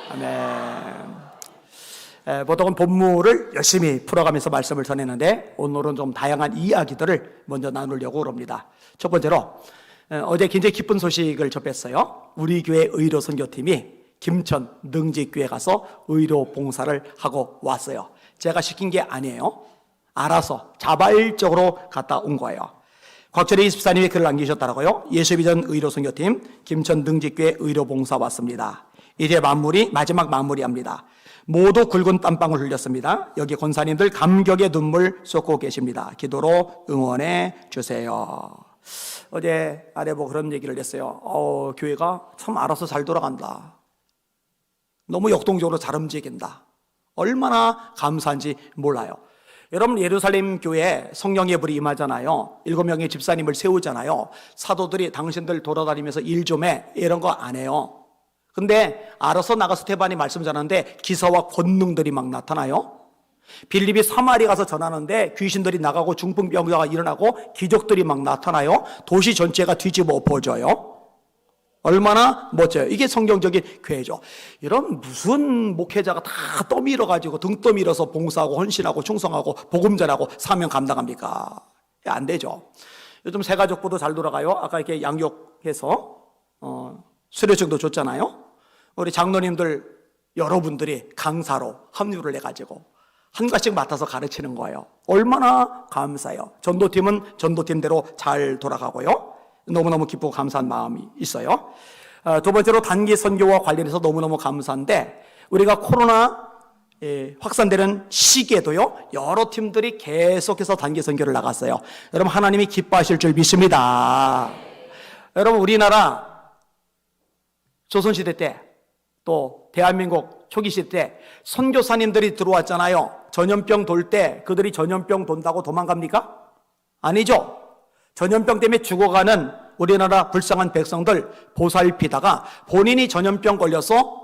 아멘. 보통은 본문을 열심히 풀어가면서 말씀을 전했는데 오늘은 좀 다양한 이야기들을 먼저 나누려고 합니다. 첫 번째로 어제 굉장히 기쁜 소식을 접했어요. 우리 교회 의료 선교팀이 김천 능지교회 가서 의료 봉사를 하고 왔어요. 제가 시킨 게 아니에요. 알아서 자발적으로 갔다 온 거예요. 곽철희 24님이 글을 남기셨더라고요. 예수비전 의료 선교팀 김천 능지교회 의료 봉사 왔습니다. 이제 마지막 마무리합니다. 모두 굵은 땀방울 흘렸습니다. 여기 권사님들 감격의 눈물 쏟고 계십니다. 기도로 응원해 주세요. 어제 아내보고 그런 얘기를 했어요. 교회가 참 알아서 잘 돌아간다. 너무 역동적으로 잘 움직인다. 얼마나 감사한지 몰라요. 여러분, 예루살렘 교회에 성령의 불이 임하잖아요. 7명의 집사님을 세우잖아요. 사도들이 당신들 돌아다니면서 일 좀 해, 이런 거 안 해요. 근데 알아서 나가서 스테반이 말씀 전하는데 기사와 권능들이 막 나타나요. 빌립이 사마리 가서 전하는데 귀신들이 나가고 중풍병자가 일어나고 기적들이 막 나타나요. 도시 전체가 뒤집어 엎어져요. 얼마나 멋져요. 이게 성경적인 교회죠. 이런 무슨 목회자가 다 떠밀어가지고 등 떠밀어서 봉사하고 헌신하고 충성하고 복음 전하고 사명 감당합니까? 안 되죠. 요즘 새가족부도 잘 돌아가요. 아까 이렇게 양육해서 수료증도 줬잖아요. 우리 장로님들 여러분들이 강사로 합류를 해가지고 한 가지씩 맡아서 가르치는 거예요. 얼마나 감사해요. 전도팀은 전도팀대로 잘 돌아가고요. 너무너무 기쁘고 감사한 마음이 있어요. 두 번째로 단기 선교와 관련해서 너무너무 감사한데 우리가 코로나 확산되는 시기에도요, 여러 팀들이 계속해서 단기 선교를 나갔어요. 여러분, 하나님이 기뻐하실 줄 믿습니다. 여러분, 우리나라 조선시대 때 또 대한민국 초기 시대 때 선교사님들이 들어왔잖아요. 전염병 돌 때 그들이 전염병 돈다고 도망갑니까? 아니죠. 전염병 때문에 죽어가는 우리나라 불쌍한 백성들 보살피다가 본인이 전염병 걸려서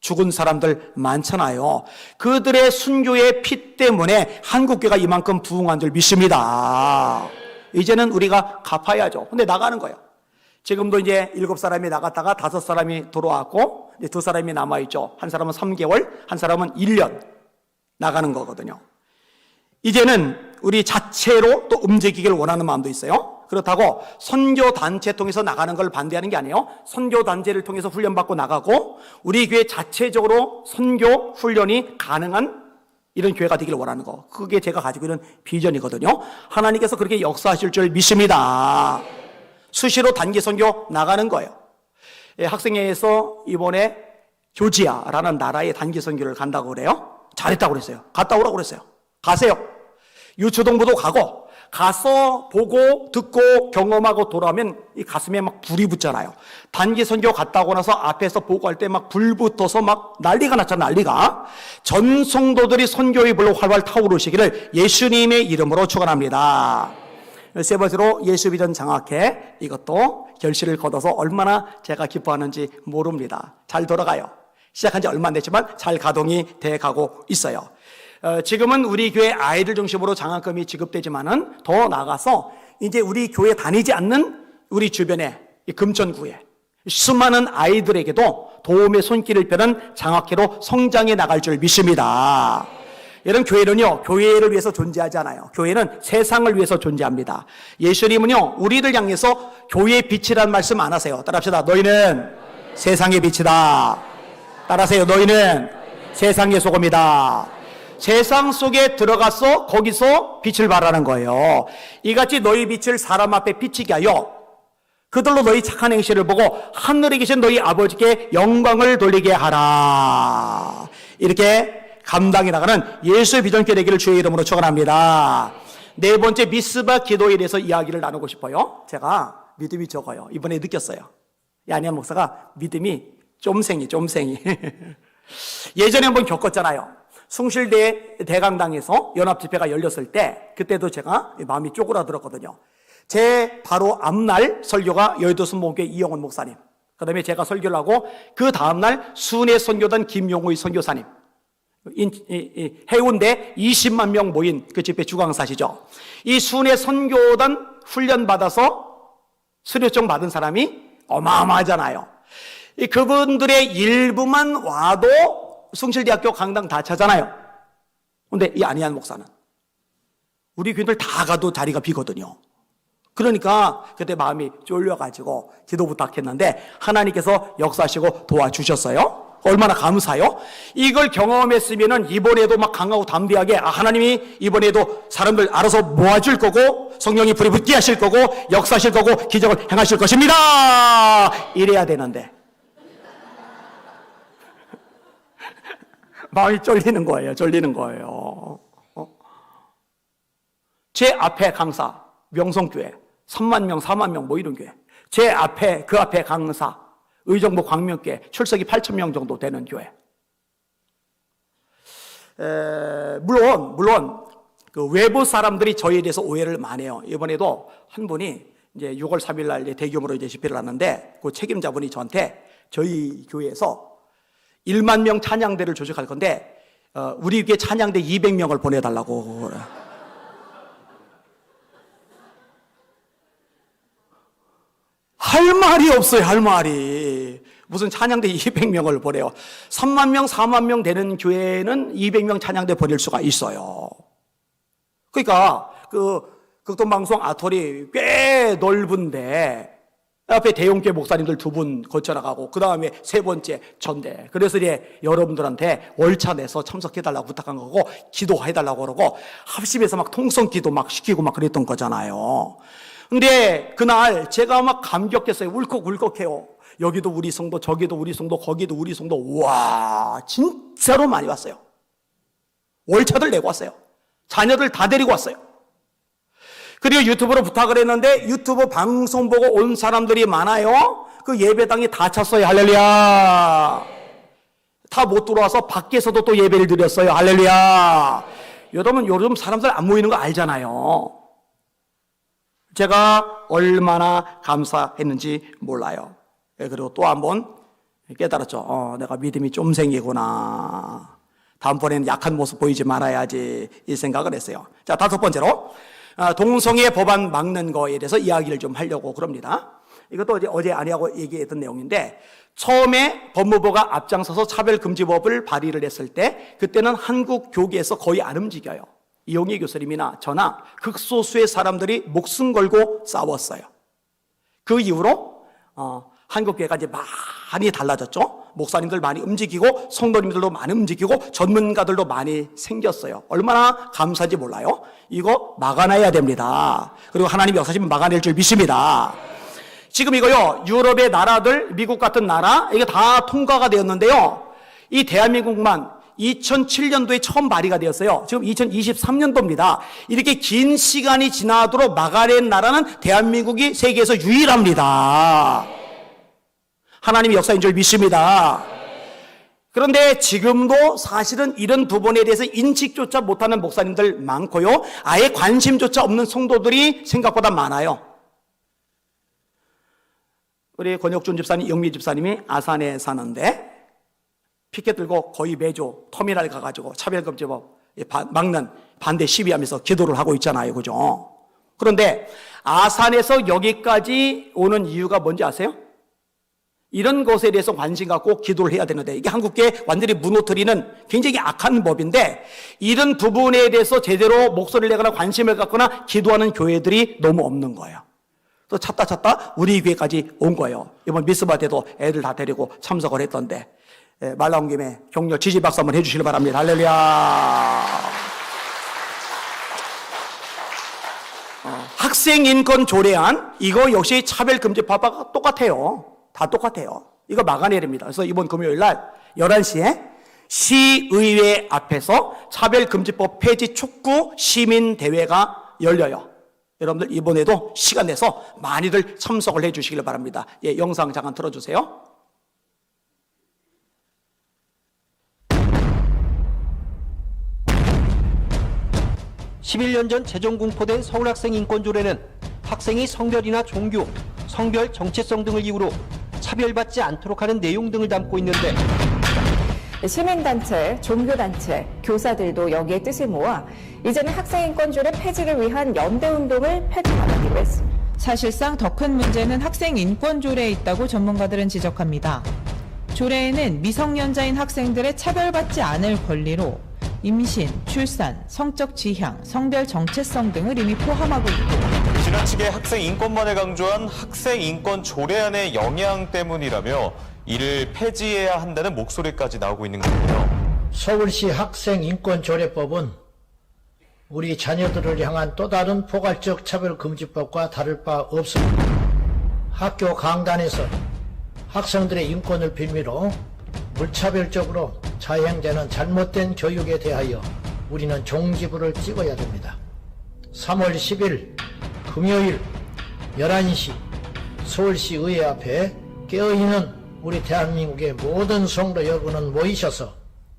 죽은 사람들 많잖아요. 그들의 순교의 피 때문에 한국교회가 이만큼 부흥한 줄 믿습니다. 이제는 우리가 갚아야죠. 근데 나가는 거예요. 지금도 이제 7사람이 나갔다가 5사람이 돌아왔고 이제 2사람이 남아있죠. 한 사람은 3개월, 한 사람은 1년 나가는 거거든요. 이제는 우리 자체로 또 움직이길 원하는 마음도 있어요. 그렇다고 선교단체 통해서 나가는 걸 반대하는 게 아니에요. 선교단체를 통해서 훈련받고 나가고 우리 교회 자체적으로 선교 훈련이 가능한 이런 교회가 되길 원하는 거. 그게 제가 가지고 있는 비전이거든요. 하나님께서 그렇게 역사하실 줄 믿습니다. 수시로 단기 선교 나가는 거예요. 학생회에서 이번에 조지아라는 나라에 단기 선교를 간다고 그래요. 잘했다고 그랬어요. 갔다 오라고 그랬어요. 가세요. 유초동부도 가서 보고 듣고 경험하고 돌아오면 이 가슴에 막 불이 붙잖아요. 단기 선교 갔다 오고 나서 앞에서 보고할 때 막 불 붙어서 막 난리가 났잖아요. 난리가. 전 성도들이 선교의 불로 활활 타오르시기를 예수님의 이름으로 축원합니다. 세 번째로 예수비전 장학회, 이것도 결실을 거둬서 얼마나 제가 기뻐하는지 모릅니다. 잘 돌아가요. 시작한 지 얼마 안 됐지만 잘 가동이 돼 가고 있어요. 지금은 우리 교회 아이들 중심으로 장학금이 지급되지만은 더 나아가서 이제 우리 교회 다니지 않는 우리 주변에 이 금천구에 수많은 아이들에게도 도움의 손길을 펴는 장학회로 성장해 나갈 줄 믿습니다. 이런 교회는요, 교회를 위해서 존재하지 않아요. 교회는 세상을 위해서 존재합니다. 예수님은요, 우리를 향해서 교회의 빛이라는 말씀 안 하세요. 따라합시다. 너희는 세상의 빛이다. 따라하세요. 너희는 세상의 소금이다. 세상 속에 들어가서 거기서 빛을 발하는 거예요. 이같이 너희 빛을 사람 앞에 비치게 하여 그들로 너희 착한 행실을 보고 하늘에 계신 너희 아버지께 영광을 돌리게 하라. 이렇게 감당해 나가는 예수의 비전교회 되기를 주의 이름으로 축원합니다. 네 번째, 미스바 기도에 대해서 이야기를 나누고 싶어요. 제가 믿음이 적어요. 이번에 느꼈어요. 야니안 목사가 믿음이 쫌생이 예전에 한번 겪었잖아요. 숭실대 대강당에서 연합집회가 열렸을 때 그때도 제가 마음이 쪼그라들었거든요. 제 바로 앞날 설교가 여의도 순복음교회 이영원 목사님, 그 다음에 제가 설교를 하고 그 다음날 순회 선교단 김용호의 선교사님, 해운대 20만 명 모인 그 집회 주강사시죠. 이 순회 선교단 훈련받아서 수료증 받은 사람이 어마어마하잖아요. 그분들의 일부만 와도 숭실대학교 강당 다 차잖아요. 근데 이 안희한 목사는 우리 교인들 다 가도 자리가 비거든요. 그러니까 그때 마음이 쫄려가지고 기도 부탁했는데 하나님께서 역사하시고 도와주셨어요. 얼마나 감사해요. 이걸 경험했으면은 이번에도 막 강하고 담대하게 하나님이 이번에도 사람들 알아서 모아줄 거고 성령이 불이 붙게 하실 거고 역사하실 거고 기적을 행하실 것입니다. 이래야 되는데 마음이 쫄리는 거예요. 쫄리는 거예요. 제 앞에 강사 명성교회 3만 명 4만 명 뭐 이런 교회, 제 앞에 그 앞에 강사 의정부 광명교회 출석이 8천 명 정도 되는 교회. 물론 그 외부 사람들이 저희에 대해서 오해를 많이 해요. 이번에도 한 분이 이제 6월 3일 날 이제 대규모로 이제 집회를 하는데 그 책임자분이 저한테 저희 교회에서 1만 명 찬양대를 조직할 건데 우리 교회 찬양대 200명을 보내달라고. 할 말이 없어요. 할 말이. 무슨 찬양대 200명을 보내요. 3만 명 4만 명 되는 교회는 200명 찬양대 보낼 수가 있어요. 그러니까 그 극동방송 아토리 꽤 넓은데 앞에 대형교회 목사님들 2분 거쳐나가고 그 다음에 3번째 전대. 그래서 이제 여러분들한테 월차 내서 참석해달라고 부탁한 거고 기도해달라고 그러고 합심해서 막 통성기도 막 시키고 막 그랬던 거잖아요. 근데 그날 제가 막 감격했어요. 울컥울컥해요. 여기도 우리 성도, 저기도 우리 성도, 거기도 우리 성도. 와, 진짜로 많이 왔어요. 월차들 내고 왔어요. 자녀들 다 데리고 왔어요. 그리고 유튜브로 부탁을 했는데 유튜브 방송 보고 온 사람들이 많아요. 그 예배당이 다 찼어요. 할렐루야. 다 못 들어와서 밖에서도 또 예배를 드렸어요. 할렐루야. 여러분 요즘 사람들 안 모이는 거 알잖아요. 제가 얼마나 감사했는지 몰라요. 그리고 또 한 번 깨달았죠. 내가 믿음이 좀 생기구나. 다음번에는 약한 모습 보이지 말아야지 이 생각을 했어요. 자, 5번째로 동성애 법안 막는 거에 대해서 이야기를 좀 하려고 그럽니다. 이것도 어제 아니하고 얘기했던 내용인데 처음에 법무부가 앞장서서 차별금지법을 발의를 했을 때 그때는 한국 교계에서 거의 안 움직여요. 이용희 교수님이나 저나 극소수의 사람들이 목숨 걸고 싸웠어요. 그 이후로 한국교회가 이제 많이 달라졌죠. 목사님들 많이 움직이고 성도님들도 많이 움직이고 전문가들도 많이 생겼어요. 얼마나 감사한지 몰라요. 이거 막아내야 됩니다. 그리고 하나님 역사하시면 막아낼 줄 믿습니다. 지금 이거요, 유럽의 나라들, 미국 같은 나라 이게 다 통과가 되었는데요, 이 대한민국만 2007년도에 처음 발의가 되었어요. 지금 2023년도입니다. 이렇게 긴 시간이 지나도록 막아낸 나라는 대한민국이 세계에서 유일합니다. 하나님의 역사인 줄 믿습니다. 그런데 지금도 사실은 이런 부분에 대해서 인식조차 못하는 목사님들 많고요. 아예 관심조차 없는 성도들이 생각보다 많아요. 우리 권혁준 집사님, 영미 집사님이 아산에 사는데 피켓 들고 거의 매주 터미널 가가지고 차별금지법 막는 반대 시위하면서 기도를 하고 있잖아요. 그죠? 그런데 아산에서 여기까지 오는 이유가 뭔지 아세요? 이런 것에 대해서 관심 갖고 기도를 해야 되는데 이게 한국교회 완전히 무너뜨리는 굉장히 악한 법인데 이런 부분에 대해서 제대로 목소리를 내거나 관심을 갖거나 기도하는 교회들이 너무 없는 거예요. 또 찾다 우리 교회까지 온 거예요. 이번 미스바 때도 애들 다 데리고 참석을 했던데 말 나온 김에 격려 지지 박수 한번 해주시길 바랍니다. 할렐루야. 학생인권 조례안 이거 역시 차별금지법과 똑같아요. 다 똑같아요. 이거 막아내야 됩니다. 그래서 이번 금요일 날 11시에 시의회 앞에서 차별금지법 폐지 촉구 시민대회가 열려요. 여러분들 이번에도 시간 내서 많이들 참석을 해 주시길 바랍니다. 예, 영상 잠깐 틀어주세요. (11년) 전 재정공포된 서울학생인권조례는 학생이 성별이나 종교, 성별 정체성 등을 이유로 차별받지 않도록 하는 내용 등을 담고 있는데 시민단체, 종교단체, 교사들도 여기에 뜻을 모아 이제는 학생인권조례 폐지를 위한 연대운동을 펼쳐나가기로 했습니다. 사실상 더 큰 문제는 학생 인권 조례에 있다고 전문가들은 지적합니다. 조례에는 미성년자인 학생들의 차별받지 않을 권리로 임신, 출산, 성적 지향, 성별 정체성 등을 이미 포함하고 있고 지나치게 학생 인권만을 강조한 학생 인권 조례안의 영향 때문이라며 이를 폐지해야 한다는 목소리까지 나오고 있는 건데요. 서울시 학생인권조례법은 우리 자녀들을 향한 또 다른 포괄적 차별금지법과 다를 바 없습니다. 학교 강단에서 학생들의 인권을 빌미로 무차별적으로 자행되는 잘못된 교육에 대하여 우리는 종지부를 찍어야 됩니다. 3월 10일 금요일 11시 서울시 의회 앞에 깨어있는 우리 대한민국의 모든 성도 여러분은 모이셔서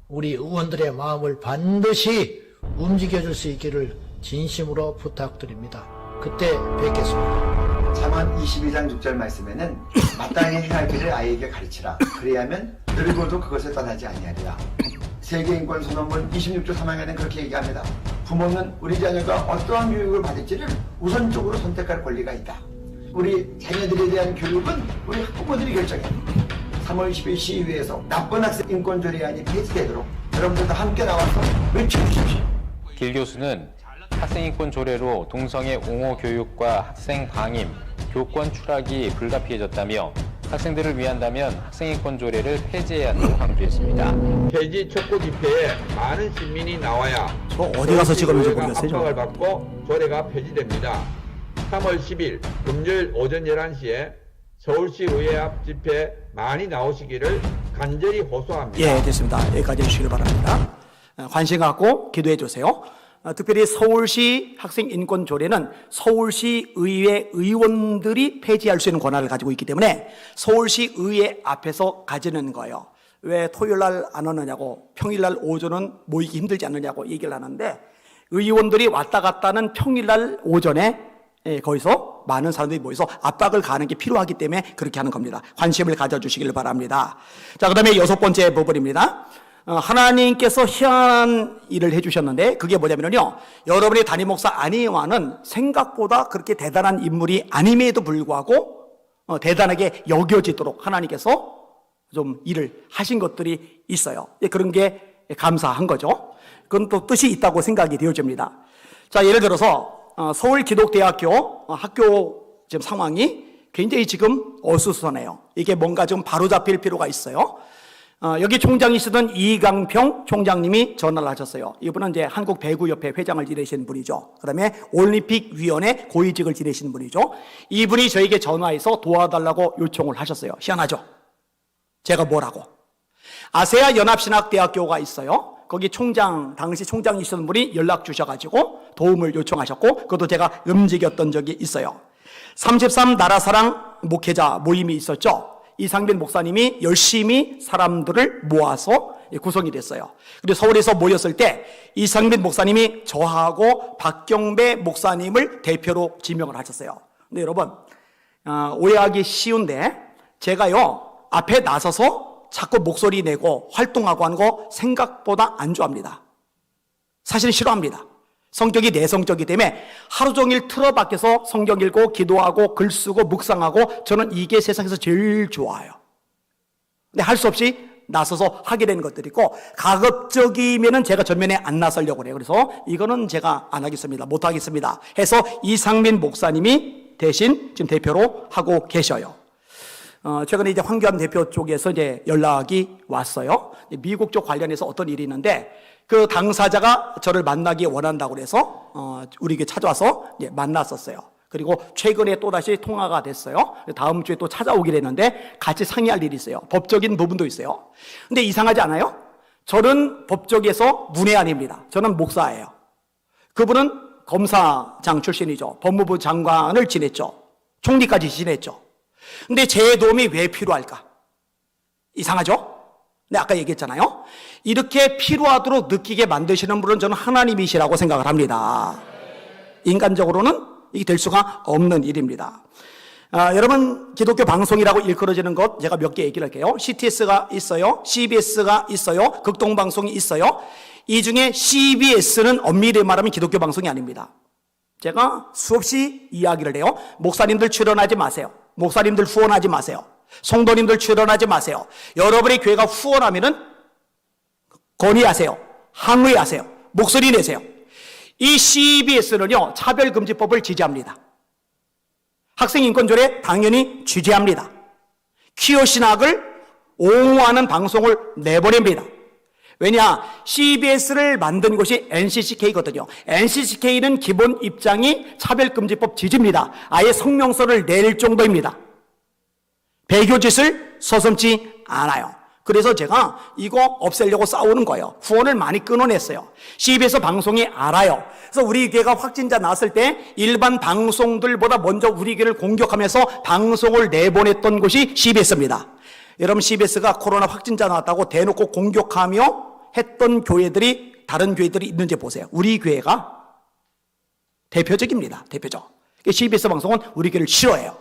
우리 의원들의 마음을 반드시 움직여줄 수 있기를 진심으로 부탁드립니다. 그때 뵙겠습니다. 잠언 22장 6절 말씀에는 마땅히 행할 길을 아이에게 가르치라. 그래야면 늙어도 그것을 떠나지 아니하리라. 세계인권 선언문 26조 3항에는 그렇게 얘기합니다. 부모는 우리 자녀가 어떠한 교육을 받을지를 우선적으로 선택할 권리가 있다. 우리 자녀들에 대한 교육은 우리 학부모들이 결정해야 합니다. 3월 10일 시의회에서 나쁜 학생 인권 조례안이 폐지되도록 여러분들도 함께 나와서 외쳐주십시오. 길 교수는 학생인권 조례로 동성애 옹호 교육과 학생 방임, 교권 추락이 불가피해졌다며 학생들을 위한다면 학생인권 조례를 폐지해야 한다고 강조했습니다. 폐지 촉구 집회에 많은 시민이 나와야 저 어디 가서 찍었는지 모르겠어요. 압박을 받고 조례가 폐지됩니다. 3월 10일 금요일 오전 11시에 서울시 의회 앞 집회 많이 나오시기를 간절히 호소합니다. 예, 됐습니다. 여기까지 해주시기 바랍니다. 관심 갖고 기도해 주세요. 특별히 서울시 학생인권조례는 서울시 의회 의원들이 폐지할 수 있는 권한을 가지고 있기 때문에 서울시 의회 앞에서 가지는 거예요. 왜 토요일 날 안 오느냐고, 평일 날 오전은 모이기 힘들지 않느냐고 얘기를 하는데, 의원들이 왔다 갔다 하는 평일 날 오전에 거기서 많은 사람들이 모여서 압박을 가하는 게 필요하기 때문에 그렇게 하는 겁니다. 관심을 가져주시길 바랍니다. 자, 그 다음에 6번째 부분입니다. 하나님께서 희한한 일을 해주셨는데 그게 뭐냐면요, 여러분의 담임 목사 안희영은 생각보다 그렇게 대단한 인물이 아님에도 불구하고 대단하게 여겨지도록 하나님께서 좀 일을 하신 것들이 있어요. 그런 게 감사한 거죠. 그건 또 뜻이 있다고 생각이 되어집니다. 자, 예를 들어서 서울기독대학교 학교 지금 상황이 굉장히 지금 어수선해요. 이게 뭔가 좀 바로잡힐 필요가 있어요. 여기 총장이시던 이강평 총장님이 전화를 하셨어요. 이분은 이제 한국배구협회 회장을 지내시는 분이죠. 그 다음에 올림픽위원회 고위직을 지내시는 분이죠. 이분이 저에게 전화해서 도와달라고 요청을 하셨어요. 희한하죠? 제가 뭐라고? 아세아 연합신학대학교가 있어요. 거기 총장, 당시 총장이시던 분이 연락 주셔가지고 도움을 요청하셨고, 그것도 제가 움직였던 적이 있어요. 33 나라사랑 목회자 모임이 있었죠. 이상빈 목사님이 열심히 사람들을 모아서 구성이 됐어요. 그리고 서울에서 모였을 때 이상빈 목사님이 저하고 박경배 목사님을 대표로 지명을 하셨어요. 근데 여러분, 오해하기 쉬운데 제가요 앞에 나서서 자꾸 목소리 내고 활동하고 하는 거 생각보다 안 좋아합니다. 사실은 싫어합니다. 성격이 내성적이기 때문에 하루 종일 틀어박혀서 성경 읽고 기도하고 글 쓰고 묵상하고, 저는 이게 세상에서 제일 좋아요. 근데 할 수 없이 나서서 하게 되는 것들이 있고, 가급적이면은 제가 전면에 안 나서려고 그래요. 그래서 이거는 제가 안 하겠습니다. 못 하겠습니다 해서 이상민 목사님이 대신 지금 대표로 하고 계셔요. 최근에 이제 황교안 대표 쪽에서 이제 연락이 왔어요. 미국 쪽 관련해서 어떤 일이 있는데 그 당사자가 저를 만나기 원한다고 그래서 우리에게 찾아와서 이제 만났었어요. 그리고 최근에 또다시 통화가 됐어요. 다음 주에 또 찾아오기로 했는데 같이 상의할 일이 있어요. 법적인 부분도 있어요. 근데 이상하지 않아요? 저는 법조계에서 문외한입니다. 저는 목사예요. 그분은 검사장 출신이죠. 법무부 장관을 지냈죠. 총리까지 지냈죠. 근데 제 도움이 왜 필요할까? 이상하죠? 근데 아까 얘기했잖아요. 이렇게 필요하도록 느끼게 만드시는 분은 저는 하나님이시라고 생각을 합니다. 인간적으로는 이게 될 수가 없는 일입니다. 여러분, 기독교 방송이라고 일컬어지는 것 제가 몇 개 얘기를 할게요. CTS가 있어요. CBS가 있어요. 극동방송이 있어요. 이 중에 CBS는 엄밀히 말하면 기독교 방송이 아닙니다. 제가 수없이 이야기를 해요. 목사님들 출연하지 마세요. 목사님들 후원하지 마세요. 성도님들 출연하지 마세요. 여러분의 교회가 후원하면은 건의하세요. 항의하세요. 목소리 내세요. 이 CBS는요, 차별금지법을 지지합니다. 학생인권조례 당연히 지지합니다. 퀴어 신학을 옹호하는 방송을 내보냅니다. 왜냐? CBS를 만든 곳이 NCCK거든요. NCCK는 기본 입장이 차별금지법 지지입니다. 아예 성명서를 낼 정도입니다. 배교짓을 서슴지 않아요. 그래서 제가 이거 없애려고 싸우는 거예요. 후원을 많이 끊어냈어요. CBS 방송이 알아요. 그래서 우리 교회가 확진자 나왔을 때 일반 방송들보다 먼저 우리 교회를 공격하면서 방송을 내보냈던 곳이 CBS입니다. 여러분, CBS가 코로나 확진자 나왔다고 대놓고 공격하며 했던 교회들이, 다른 교회들이 있는지 보세요. 우리 교회가 대표적입니다. 대표적. CBS 방송은 우리 교회를 싫어해요.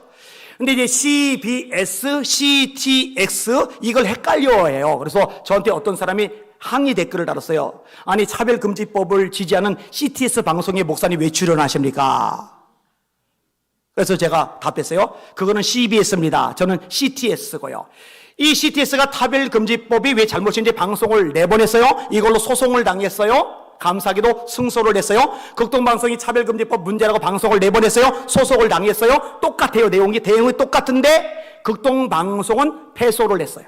근데 이제 CBS, CTX 이걸 헷갈려해요. 그래서 저한테 어떤 사람이 항의 댓글을 달았어요. 아니, 차별금지법을 지지하는 CTS 방송에 목사님 왜 출연하십니까? 그래서 제가 답했어요. 그거는 CBS입니다. 저는 CTS고요. 이 CTS가 차별금지법이 왜 잘못인지 방송을 내보냈어요. 이걸로 소송을 당했어요. 감사하게도 승소를 했어요. 극동방송이 차별금지법 문제라고 방송을 내보냈어요. 소송을 당했어요. 똑같아요. 내용이 똑같은데 극동방송은 패소를 했어요.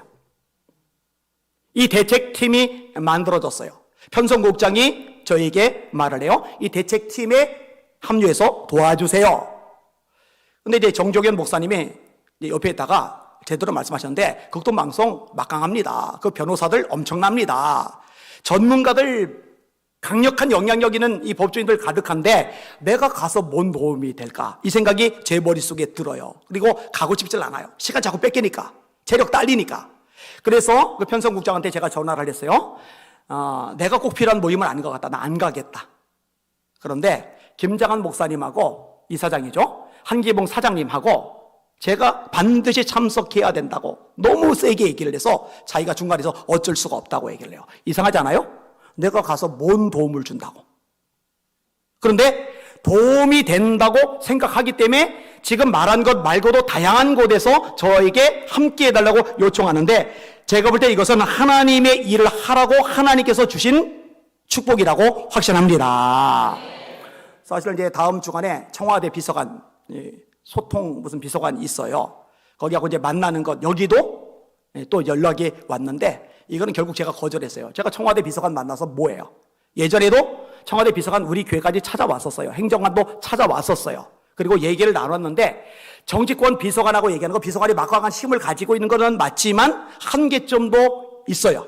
이 대책팀이 만들어졌어요. 편성국장이 저에게 말을 해요. 이 대책팀에 합류해서 도와주세요. 근데 이제 정종현 목사님이 옆에 있다가 제대로 말씀하셨는데, 극동방송 막강합니다. 그 변호사들 엄청납니다. 전문가들, 강력한 영향력 있는 이 법조인들 가득한데 내가 가서 뭔 도움이 될까? 이 생각이 제 머릿속에 들어요. 그리고 가고 싶질 않아요. 시간 자꾸 뺏기니까. 체력 딸리니까. 그래서 그 편성국장한테 제가 전화를 했어요. 내가 꼭 필요한 모임은 아닌 것 같다. 나 안 가겠다. 그런데 김장한 목사님하고 이사장이죠. 한기봉 사장님하고 제가 반드시 참석해야 된다고 너무 세게 얘기를 해서 자기가 중간에서 어쩔 수가 없다고 얘기를 해요. 이상하지 않아요? 내가 가서 뭔 도움을 준다고. 그런데 도움이 된다고 생각하기 때문에 지금 말한 것 말고도 다양한 곳에서 저에게 함께 해달라고 요청하는데, 제가 볼 때 이것은 하나님의 일을 하라고 하나님께서 주신 축복이라고 확신합니다. 사실 이제 다음 주간에 청와대 비서관, 소통 무슨 비서관이 있어요. 거기하고 이제 만나는 것, 여기도 또 연락이 왔는데, 이거는 결국 제가 거절했어요. 제가 청와대 비서관 만나서 뭐예요? 예전에도 청와대 비서관 우리 교회까지 찾아왔었어요. 행정관도 찾아왔었어요. 그리고 얘기를 나눴는데, 정치권 비서관하고 얘기하는 거, 비서관이 막강한 힘을 가지고 있는 것은 맞지만 한계점도 있어요.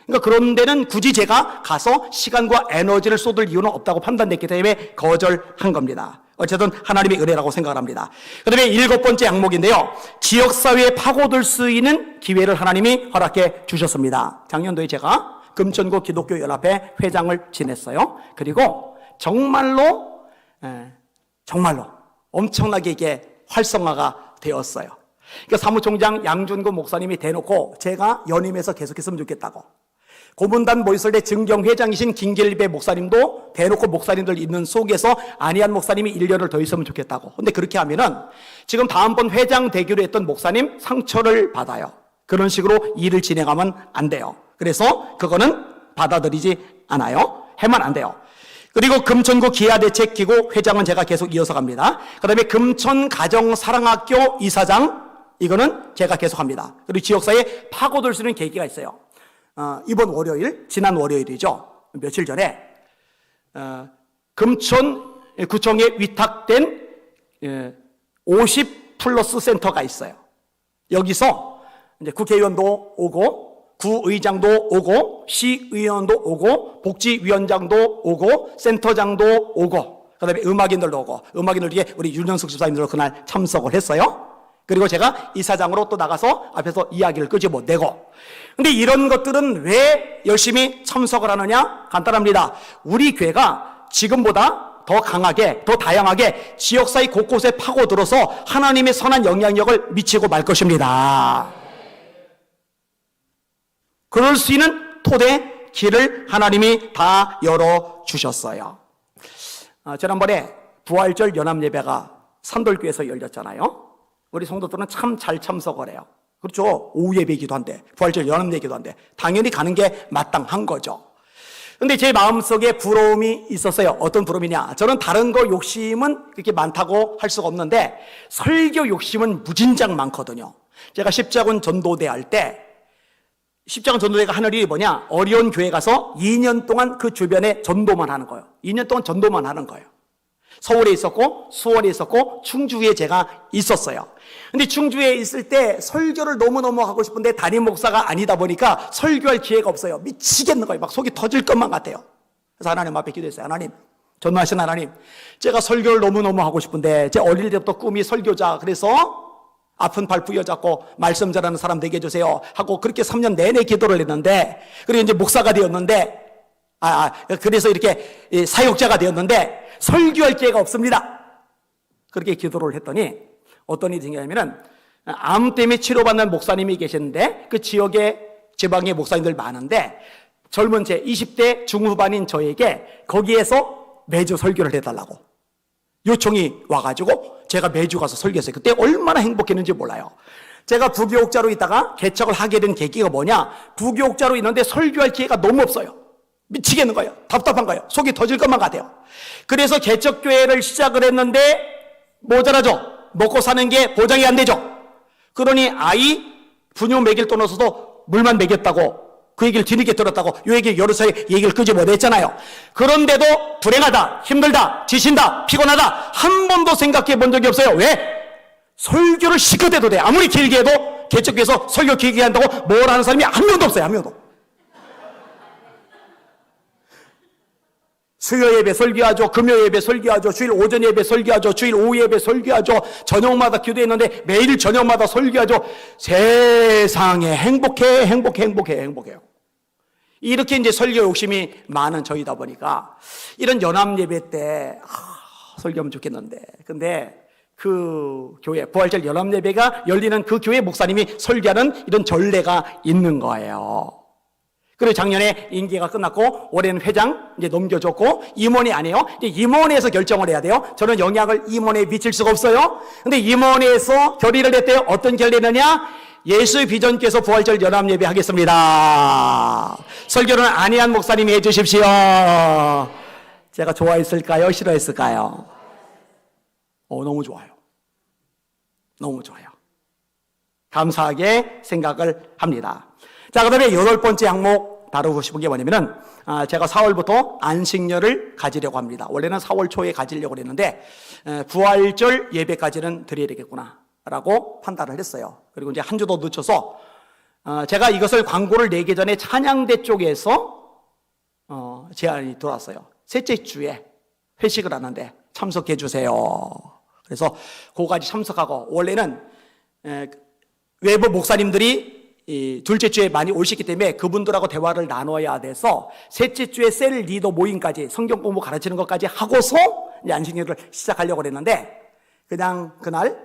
그러니까 그런 데는 굳이 제가 가서 시간과 에너지를 쏟을 이유는 없다고 판단됐기 때문에 거절한 겁니다. 어쨌든 하나님의 은혜라고 생각을 합니다. 그 다음에 7번째 항목인데요. 지역사회에 파고들 수 있는 기회를 하나님이 허락해 주셨습니다. 작년도에 제가 금천구 기독교연합회 회장을 지냈어요. 그리고 정말로 엄청나게 이게 활성화가 되었어요. 그러니까 사무총장 양준구 목사님이 대놓고 제가 연임해서 계속했으면 좋겠다고. 고문단 모였을 때 증경회장이신 김길배 목사님도 대놓고 목사님들 있는 속에서 안희한 목사님이 1년을 더 있으면 좋겠다고. 근데 그렇게 하면은 지금 다음번 회장 되기로 했던 목사님 상처를 받아요. 그런 식으로 일을 진행하면 안 돼요. 그래서 그거는 받아들이지 않아요. 해만 안 돼요. 그리고 금천구 기아대책기구 회장은 제가 계속 이어서 갑니다. 그 다음에 금천가정사랑학교 이사장, 이거는 제가 계속 합니다. 그리고 지역사회에 파고들 수 있는 계기가 있어요. 이번 월요일, 지난 월요일이죠. 며칠 전에 금천구청에 위탁된 50+ 센터가 있어요. 여기서 이제 국회의원도 오고, 구의장도 오고, 시의원도 오고, 복지위원장도 오고, 센터장도 오고, 그 다음에 음악인들도 오고, 음악인들 중에 우리 윤영숙 집사님도 그날 참석을 했어요. 그리고 제가 이사장으로 또 나가서 앞에서 이야기를 끄집어내고. 근데 이런 것들은 왜 열심히 참석을 하느냐? 간단합니다. 우리 교회가 지금보다 더 강하게, 더 다양하게 지역사회 곳곳에 파고들어서 하나님의 선한 영향력을 미치고 말 것입니다. 그럴 수 있는 토대, 길을 하나님이 다 열어주셨어요. 지난번에 부활절 연합예배가 산돌교에서 열렸잖아요. 우리 성도들은 참 잘 참석을 해요. 그렇죠. 오후 예배이기도 한데, 부활절 연합예배이기도 한데 당연히 가는 게 마땅한 거죠. 근데 제 마음속에 부러움이 있었어요. 어떤 부러움이냐? 저는 다른 거 욕심은 그렇게 많다고 할 수가 없는데 설교 욕심은 무진장 많거든요. 제가 십자군 전도대 할 때, 십자군 전도대가 하는 일이 뭐냐? 어려운 교회 가서 2년 동안 그 주변에 전도만 하는 거예요. 2년 동안 전도만 하는 거예요. 서울에 있었고 수원에 있었고 충주에 제가 있었어요. 근데 충주에 있을 때 설교를 너무너무 하고 싶은데 담임 목사가 아니다 보니까 설교할 기회가 없어요. 미치겠는 거예요. 막 속이 터질 것만 같아요. 그래서 하나님 앞에 기도했어요. 하나님, 전능하신 하나님, 제가 설교를 너무너무 하고 싶은데 제 어릴 때부터 꿈이 설교자, 그래서 아픈 팔 부여잡고 말씀 전하는 사람 되게 해주세요 하고 그렇게 3년 내내 기도를 했는데, 그리고 이제 목사가 되었는데, 그래서 이렇게 사역자가 되었는데 설교할 기회가 없습니다. 그렇게 기도를 했더니 어떤 일이 생겼냐면은 암 때문에 치료받는 목사님이 계시는데 그 지방에 목사님들 많은데 젊은 제 20대 중후반인 저에게 거기에서 매주 설교를 해달라고 요청이 와가지고 제가 매주 가서 설교했어요. 그때 얼마나 행복했는지 몰라요. 제가 부교육자로 있다가 개척을 하게 된 계기가 뭐냐? 부교육자로 있는데 설교할 기회가 너무 없어요. 미치겠는 거예요. 답답한 거예요. 속이 터질 것만 같아요. 그래서 개척교회를 시작을 했는데 모자라죠. 먹고 사는 게 보장이 안 되죠. 그러니 아이 분유 먹일 돈 없어도 물만 먹였다고 그 얘기를 뒤늦게 들었다고 이 얘기 여러 차례 얘기를 끄지 못했잖아요. 그런데도 불행하다, 힘들다, 지친다, 피곤하다 한 번도 생각해 본 적이 없어요. 왜? 설교를 시컷 해도 돼. 아무리 길게 해도 개척교회에서 설교 길게 한다고 뭘 하는 사람이 한 명도 없어요. 한 명도. 수요 예배 설교하죠. 금요 예배 설교하죠. 주일 오전 예배 설교하죠. 주일 오후 예배 설교하죠. 저녁마다 기도했는데 매일 저녁마다 설교하죠. 세상에 행복해요. 이렇게 이제 설교 욕심이 많은 저희다 보니까 이런 연합 예배 때 설교하면 좋겠는데, 근데 그 교회 부활절 연합 예배가 열리는 그 교회 목사님이 설교하는 이런 전례가 있는 거예요. 그리고 작년에 임기가 끝났고 올해는 회장 이제 넘겨줬고 임원이 아니에요. 이제 임원회에서 결정을 해야 돼요. 저는 영향을 임원회에 미칠 수가 없어요. 근데 임원회에서 결의를 했대요. 어떤 결의느냐? 예수의 비전께서 부활절 연합예배 하겠습니다. 설교는 안희한 목사님이 해주십시오. 제가 좋아했을까요? 싫어했을까요? 너무 좋아요. 너무 좋아요. 감사하게 생각을 합니다. 자, 그 다음에 8번째 항목 다루고 싶은 게 뭐냐면은, 제가 4월부터 안식년을 가지려고 합니다. 원래는 4월 초에 가지려고 했는데, 부활절 예배까지는 드려야 되겠구나, 라고 판단을 했어요. 그리고 이제 한 주 더 늦춰서, 제가 이것을 광고를 내기 전에 찬양대 쪽에서, 제안이 들어왔어요. 셋째 주에 회식을 하는데 참석해 주세요. 그래서 그거까지 참석하고, 원래는, 외부 목사님들이 둘째 주에 많이 오시기 때문에 그분들하고 대화를 나눠야 돼서 셋째 주에 셀 리더 모임까지 성경 공부 가르치는 것까지 하고서 이제 안식년을 시작하려고 그랬는데 그냥 그날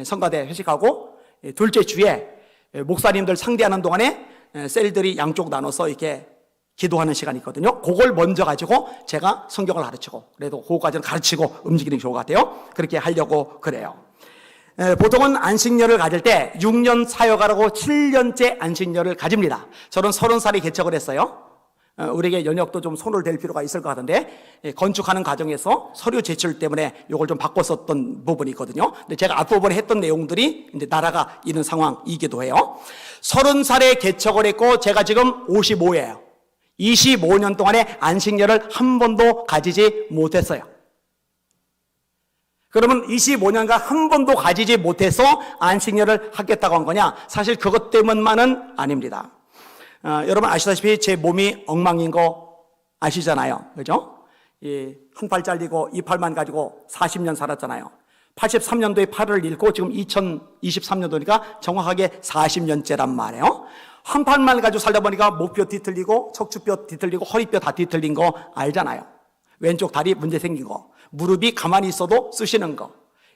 성가대 회식하고 둘째 주에 목사님들 상대하는 동안에 셀들이 양쪽 나눠서 이렇게 기도하는 시간이 있거든요. 그걸 먼저 가지고 제가 성경을 가르치고 그래도 그거까지는 가르치고 움직이는 게 좋을 것 같아요. 그렇게 하려고 그래요. 보통은 안식년을 가질 때 6년 사역하라고 7년째 안식년을 가집니다. 저는 30살에 개척을 했어요. 우리에게 연역도 좀 손을 댈 필요가 있을 것 같은데 건축하는 과정에서 서류 제출 때문에 이걸 좀 바꿨었던 부분이 있거든요. 근데 제가 앞부분에 했던 내용들이 이제 나라가 있는 상황이기도 해요. 30살에 개척을 했고 제가 지금 55예요. 25년 동안에 안식년을 한 번도 가지지 못했어요. 그러면 25년간 한 번도 가지지 못해서 안식년을 하겠다고 한 거냐? 사실 그것 때문만은 아닙니다. 여러분 아시다시피 제 몸이 엉망인 거 아시잖아요. 그죠? 한 팔 잘리고 이 팔만 가지고 40년 살았잖아요. 83년도에 팔을 잃고 지금 2023년도니까 정확하게 40년째란 말이에요. 한 팔만 가지고 살다 보니까 목뼈 뒤틀리고 척추뼈 뒤틀리고 허리뼈 다 뒤틀린 거 알잖아요. 왼쪽 다리 문제 생긴 거, 무릎이 가만히 있어도 쑤시는 거,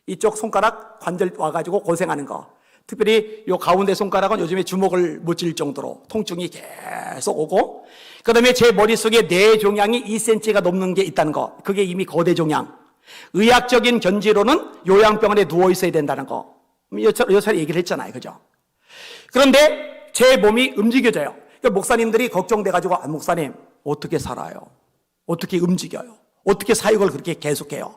이쪽 손가락 관절 와가지고 고생하는 거, 특별히 요 가운데 손가락은 요즘에 주먹을 못 쥘 정도로 통증이 계속 오고, 그 다음에 제 머릿속에 뇌종양이 2cm가 넘는 게 있다는 거, 그게 이미 거대종양. 의학적인 견지로는 요양병원에 누워 있어야 된다는 거. 여차례 얘기를 했잖아요. 그죠? 그런데 제 몸이 움직여져요. 그러니까 목사님들이 걱정돼가지고, 목사님, 어떻게 살아요? 어떻게 움직여요? 어떻게 사역을 그렇게 계속해요?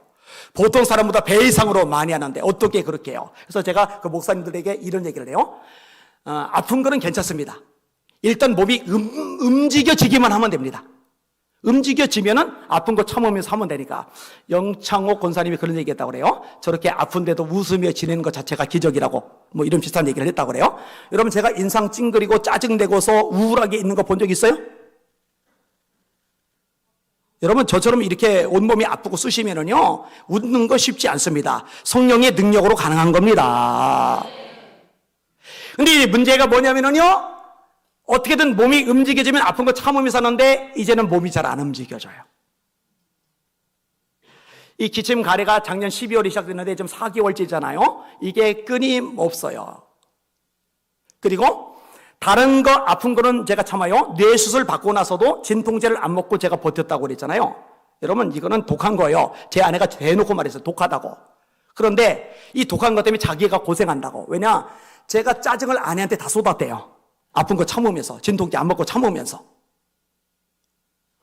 보통 사람보다 배 이상으로 많이 하는데 어떻게 그렇게 해요? 그래서 제가 그 목사님들에게 이런 얘기를 해요. 아픈 거는 괜찮습니다. 일단 몸이 움직여지기만 하면 됩니다. 움직여지면은 아픈 거 참으면서 하면 되니까. 영창옥 권사님이 그런 얘기 했다고 그래요. 저렇게 아픈데도 웃으며 지내는 것 자체가 기적이라고, 뭐 이런 비슷한 얘기를 했다고 그래요. 여러분, 제가 인상 찡그리고 짜증내고서 우울하게 있는 거 본 적 있어요? 여러분, 저처럼 이렇게 온몸이 아프고 쑤시면은요, 웃는 거 쉽지 않습니다. 성령의 능력으로 가능한 겁니다. 근데 문제가 뭐냐면은요, 어떻게든 몸이 움직여지면 아픈 거 참으면서 하는데, 이제는 몸이 잘 안 움직여져요. 이 기침 가래가 작년 12월에 시작됐는데 지금 4개월째잖아요. 이게 끊임없어요. 그리고 다른 거 아픈 거는 제가 참아요. 뇌수술 받고 나서도 진통제를 안 먹고 제가 버텼다고 그랬잖아요. 여러분, 이거는 독한 거예요. 제 아내가 대놓고 말했어요. 독하다고. 그런데 이 독한 것 때문에 자기가 고생한다고. 왜냐? 제가 짜증을 아내한테 다 쏟았대요. 아픈 거 참으면서, 진통제 안 먹고 참으면서.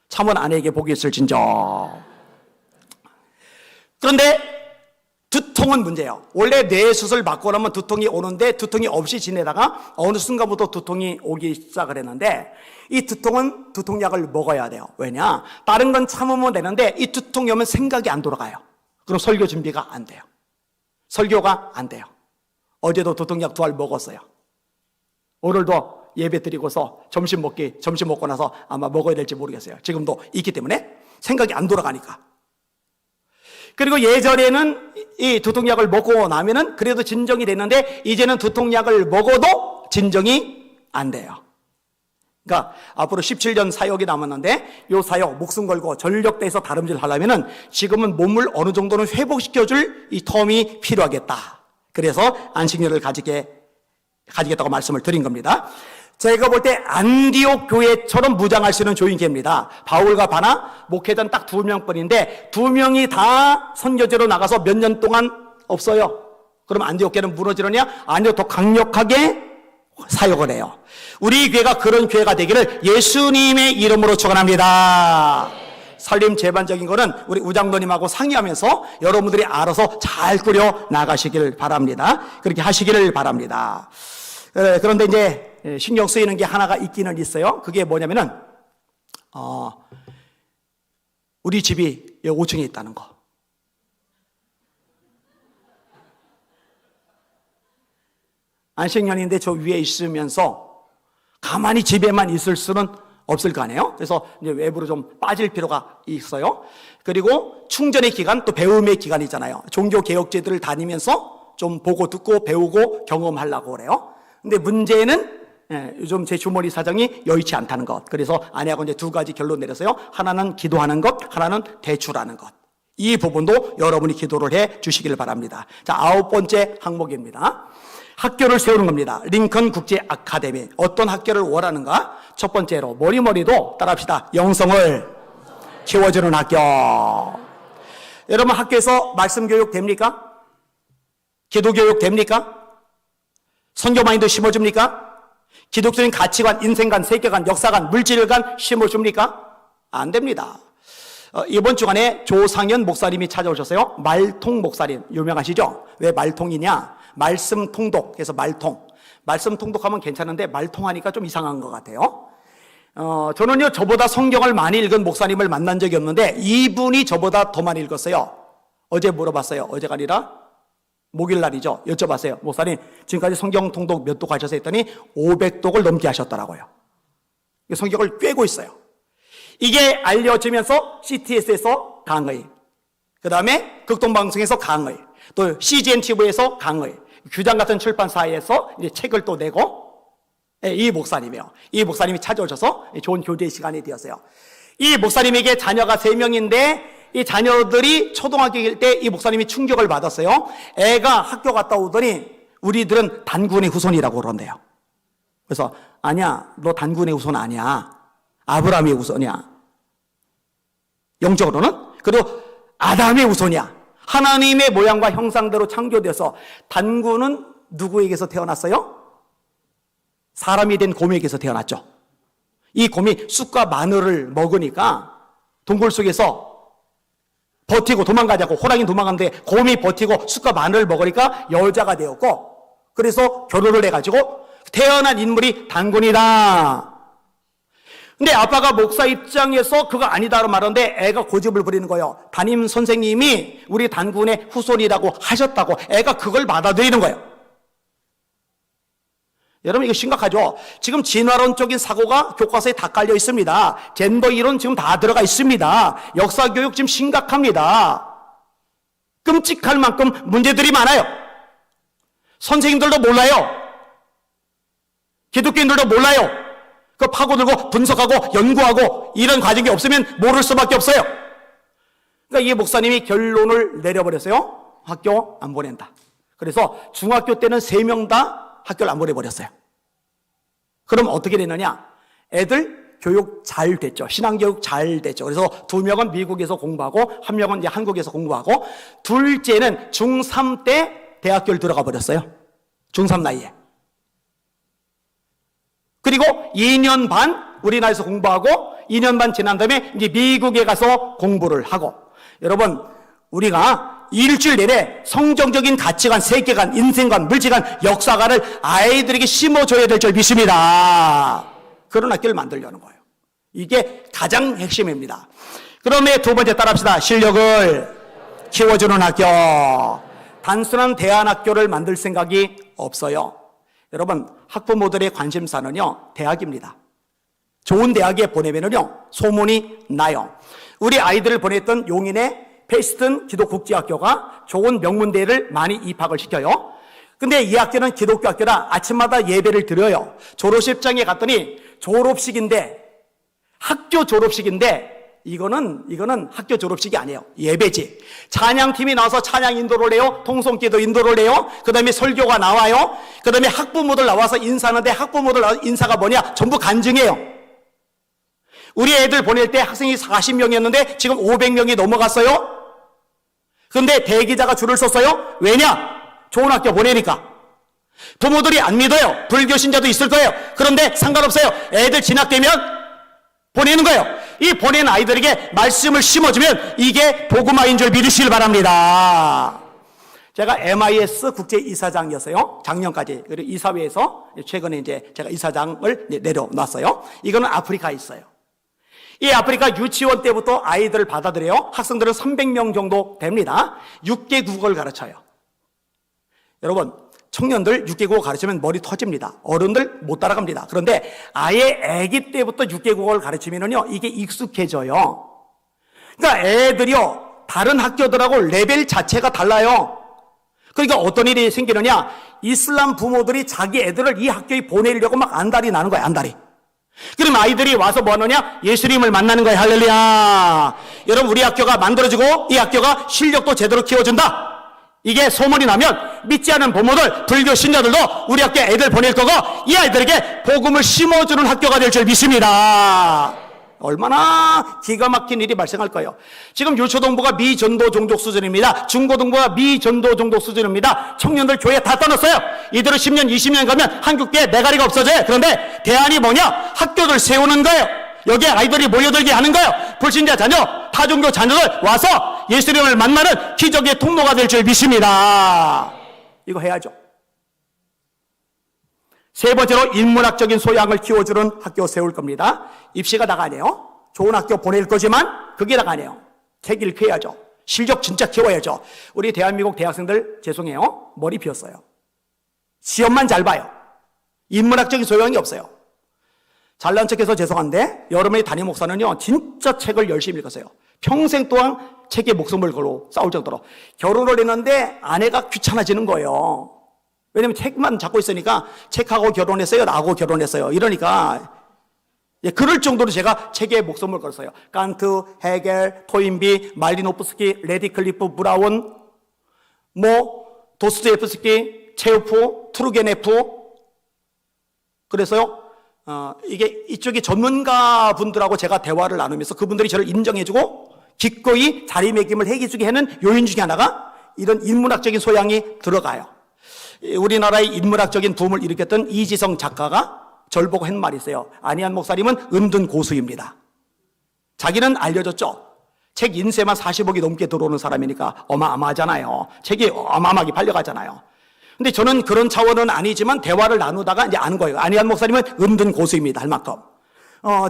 참은 아내에게 복이 있을진저. 그런데 두통은 문제예요. 원래 뇌수술 받고 나면 두통이 오는데 두통이 없이 지내다가 어느 순간부터 두통이 오기 시작을 했는데, 이 두통은 두통약을 먹어야 돼요. 왜냐? 다른 건 참으면 되는데 이 두통이 오면 생각이 안 돌아가요. 그럼 설교 준비가 안 돼요. 설교가 안 돼요. 어제도 두통약 2알 먹었어요. 오늘도 예배 드리고서 점심 먹고 나서 아마 먹어야 될지 모르겠어요. 지금도 있기 때문에 생각이 안 돌아가니까. 그리고 예전에는 이 두통약을 먹고 나면은 그래도 진정이 됐는데, 이제는 두통약을 먹어도 진정이 안 돼요. 그러니까 앞으로 17년 사역이 남았는데, 이 사역 목숨 걸고 전력대에서 다름질 하려면은 지금은 몸을 어느 정도는 회복시켜줄 이 텀이 필요하겠다. 그래서 안식년을 가지겠다고 말씀을 드린 겁니다. 제가 볼 때 안디옥 교회처럼 무장할 수 있는 조인계입니다. 바울과 바나 목회자는 딱 2명뿐인데 2명이 다 선교제로 나가서 몇 년 동안 없어요. 그럼 안디옥 교회는 무너지느냐? 아니요, 더 강력하게 사역을 해요. 우리 교회가 그런 교회가 되기를 예수님의 이름으로 축원합니다. 살림 제반적인 거는 우리 우장로님하고 상의하면서 여러분들이 알아서 잘 꾸려 나가시길 바랍니다. 그렇게 하시기를 바랍니다. 그런데 이제 신경 쓰이는 게 하나가 있기는 있어요. 그게 뭐냐면은 우리 집이 여기 5층에 있다는 거. 안식년인데 저 위에 있으면서 가만히 집에만 있을 수는 없을 거 아니에요. 그래서 이제 외부로 좀 빠질 필요가 있어요. 그리고 충전의 기간, 또 배움의 기간이 있잖아요. 종교 개혁제들을 다니면서 좀 보고 듣고 배우고 경험하려고 그래요. 근데 문제는 요즘 제 주머니 사정이 여의치 않다는 것. 그래서 아내하고 이제 2가지 결론 내렸어요. 하나는 기도하는 것, 하나는 대출하는 것. 이 부분도 여러분이 기도를 해 주시길 바랍니다. 자, 9번째 항목입니다. 학교를 세우는 겁니다. 링컨 국제 아카데미. 어떤 학교를 원하는가? 첫 번째로 머리도 따라합시다. 영성을 키워주는 학교. 여러분, 학교에서 말씀 교육 됩니까? 기도 교육 됩니까? 선교 마인드 심어줍니까? 기독교적인 가치관, 인생관, 세계관, 역사관, 물질관 심어줍니까? 안 됩니다. 이번 주간에 조상현 목사님이 찾아오셨어요. 말통 목사님 유명하시죠? 왜 말통이냐? 말씀 통독. 그래서 말통. 말씀 통독하면 괜찮은데 말통하니까 좀 이상한 것 같아요. 저는요, 저보다 성경을 많이 읽은 목사님을 만난 적이 없는데 이분이 저보다 더 많이 읽었어요. 어제 물어봤어요. 어제가 아니라 목요일 날이죠. 여쭤봤어요. 목사님, 지금까지 성경 통독 몇 독 하셨어요? 했더니 500독을 넘게 하셨더라고요. 성경을 꿰고 있어요. 이게 알려지면서 CTS에서 강의, 그 다음에 극동방송에서 강의, 또 CGN TV에서 강의, 규장 같은 출판사에서 이제 책을 또 내고, 이 목사님이요. 이 목사님이 찾아오셔서 좋은 교제 시간이 되었어요. 이 목사님에게 자녀가 3명인데 이 자녀들이 초등학교일 때 이 목사님이 충격을 받았어요. 애가 학교 갔다 오더니 우리들은 단군의 후손이라고 그런대요. 그래서 아니야, 너 단군의 후손 아니야. 아브라함의 후손이야. 영적으로는. 그리고 아담의 후손이야. 하나님의 모양과 형상대로 창조돼서 단군은 누구에게서 태어났어요? 사람이 된 곰에게서 태어났죠. 이 곰이 쑥과 마늘을 먹으니까 동굴 속에서 버티고 도망가자고 호랑이 도망갔는데 곰이 버티고 쑥과 마늘을 먹으니까 여자가 되었고 그래서 결혼을 해가지고 태어난 인물이 단군이다. 근데 아빠가 목사 입장에서 그거 아니다라고 말하는데 애가 고집을 부리는 거예요. 담임 선생님이 우리 단군의 후손이라고 하셨다고 애가 그걸 받아들이는 거예요. 여러분 이거 심각하죠? 지금 진화론적인 사고가 교과서에 다 깔려 있습니다. 젠더 이론 지금 다 들어가 있습니다. 역사 교육 지금 심각합니다. 끔찍할 만큼 문제들이 많아요. 선생님들도 몰라요. 기독교인들도 몰라요. 그 파고들고 분석하고 연구하고 이런 과정이 없으면 모를 수밖에 없어요. 그러니까 이 목사님이 결론을 내려버렸어요. 학교 안 보낸다. 그래서 중학교 때는 3명 다 학교를 안 보내버렸어요. 그럼 어떻게 되느냐? 애들 교육 잘 됐죠. 신앙교육 잘 됐죠. 그래서 2명은 미국에서 공부하고 1명은 이제 한국에서 공부하고 둘째는 중3 때 대학교를 들어가 버렸어요. 중3 나이에. 그리고 2년 반 우리나라에서 공부하고 2년 반 지난 다음에 이제 미국에 가서 공부를 하고 여러분 우리가 일주일 내내 성경적인 가치관, 세계관, 인생관, 물질관, 역사관을 아이들에게 심어줘야 될 줄 믿습니다. 그런 학교를 만들려는 거예요. 이게 가장 핵심입니다. 그러면 두 번째 따라합시다. 실력을 키워주는 학교. 단순한 대안학교를 만들 생각이 없어요. 여러분 학부모들의 관심사는요 대학입니다. 좋은 대학에 보내면은요 소문이 나요. 우리 아이들을 보냈던 용인의 페이스턴 기독국제학교가 좋은 명문대를 많이 입학을 시켜요. 근데 이 학교는 기독교 학교라 아침마다 예배를 드려요. 졸업식장에 갔더니 졸업식인데 학교 졸업식인데 이거는 학교 졸업식이 아니에요. 예배지. 찬양팀이 나와서 찬양 인도를 해요. 통성기도 인도를 해요. 그 다음에 설교가 나와요. 그 다음에 학부모들 나와서 인사하는데 학부모들 나와서 인사가 뭐냐? 전부 간증해요. 우리 애들 보낼 때 학생이 40명이었는데 지금 500명이 넘어갔어요. 그런데 대기자가 줄을 섰어요. 왜냐? 좋은 학교 보내니까. 부모들이 안 믿어요. 불교 신자도 있을 거예요. 그런데 상관없어요. 애들 진학되면 보내는 거예요. 이 보낸 아이들에게 말씀을 심어주면 이게 복음화인 줄 믿으시길 바랍니다. 제가 MIS 국제이사장이었어요. 작년까지. 그리고 이사회에서 최근에 이제 제가 이사장을 내려놨어요. 이거는 아프리카에 있어요. 이 아프리카 유치원 때부터 아이들을 받아들여요. 학생들은 300명 정도 됩니다. 6개국어를 가르쳐요. 여러분, 청년들 6개국어 가르치면 머리 터집니다. 어른들 못 따라갑니다. 그런데 아예 아기 때부터 6개국어를 가르치면요, 이게 익숙해져요. 그러니까 애들이요, 다른 학교들하고 레벨 자체가 달라요. 그러니까 어떤 일이 생기느냐, 이슬람 부모들이 자기 애들을 이 학교에 보내려고 막 안달이 나는 거예요, 안달이. 그럼 아이들이 와서 뭐 하느냐? 예수님을 만나는 거예요. 할렐루야. 여러분 우리 학교가 만들어지고 이 학교가 실력도 제대로 키워준다. 이게 소문이 나면 믿지 않은 부모들, 불교 신자들도 우리 학교에 애들 보낼 거고 이 아이들에게 복음을 심어주는 학교가 될 줄 믿습니다. 얼마나 기가 막힌 일이 발생할 거예요. 지금 유초동부가 미전도 종족 수준입니다. 중고등부가 미전도 종족 수준입니다. 청년들 교회 다 떠났어요. 이대로 10년, 20년 가면 한국교회 메가리가 없어져요. 그런데 대안이 뭐냐? 학교들 세우는 거예요. 여기에 아이들이 모여들게 하는 거예요. 불신자 자녀, 타종교 자녀들 와서 예수님을 만나는 기적의 통로가 될 줄 믿습니다. 이거 해야죠. 세 번째로 인문학적인 소양을 키워주는 학교 세울 겁니다. 입시가 다가 아니에요. 좋은 학교 보낼 거지만 그게 다가 아니에요. 책 읽혀야죠. 실력 진짜 키워야죠. 우리 대한민국 대학생들 죄송해요. 머리 비었어요. 시험만 잘 봐요. 인문학적인 소양이 없어요. 잘난 척해서 죄송한데 여러분의 담임 목사는요 진짜 책을 열심히 읽었어요. 평생 동안 책에 목숨을 걸고 싸울 정도로. 결혼을 했는데 아내가 귀찮아지는 거예요. 왜냐면 책만 잡고 있으니까 책하고 결혼했어요, 나하고 결혼했어요. 이러니까 그럴 정도로 제가 책에 목숨을 걸었어요. 칸트, 헤겔, 토인비, 말리노프스키, 레디클리프, 브라운, 도스토옙스키, 체우프, 투르게네프. 그래서요, 이게 이쪽에 전문가 분들하고 제가 대화를 나누면서 그분들이 저를 인정해주고 기꺼이 자리매김을 해주게 하는 요인 중에 하나가 이런 인문학적인 소양이 들어가요. 우리나라의 인문학적인 붐을 일으켰던 이지성 작가가 절 보고 한 말이 있어요. 안희안 목사님은 은둔 고수입니다. 자기는 알려졌죠. 책 인쇄만 40억이 넘게 들어오는 사람이니까 어마어마하잖아요. 책이 어마어마하게 팔려가잖아요. 근데 저는 그런 차원은 아니지만 대화를 나누다가 이제 아는 거예요. 안희안 목사님은 은둔 고수입니다. 할 만큼.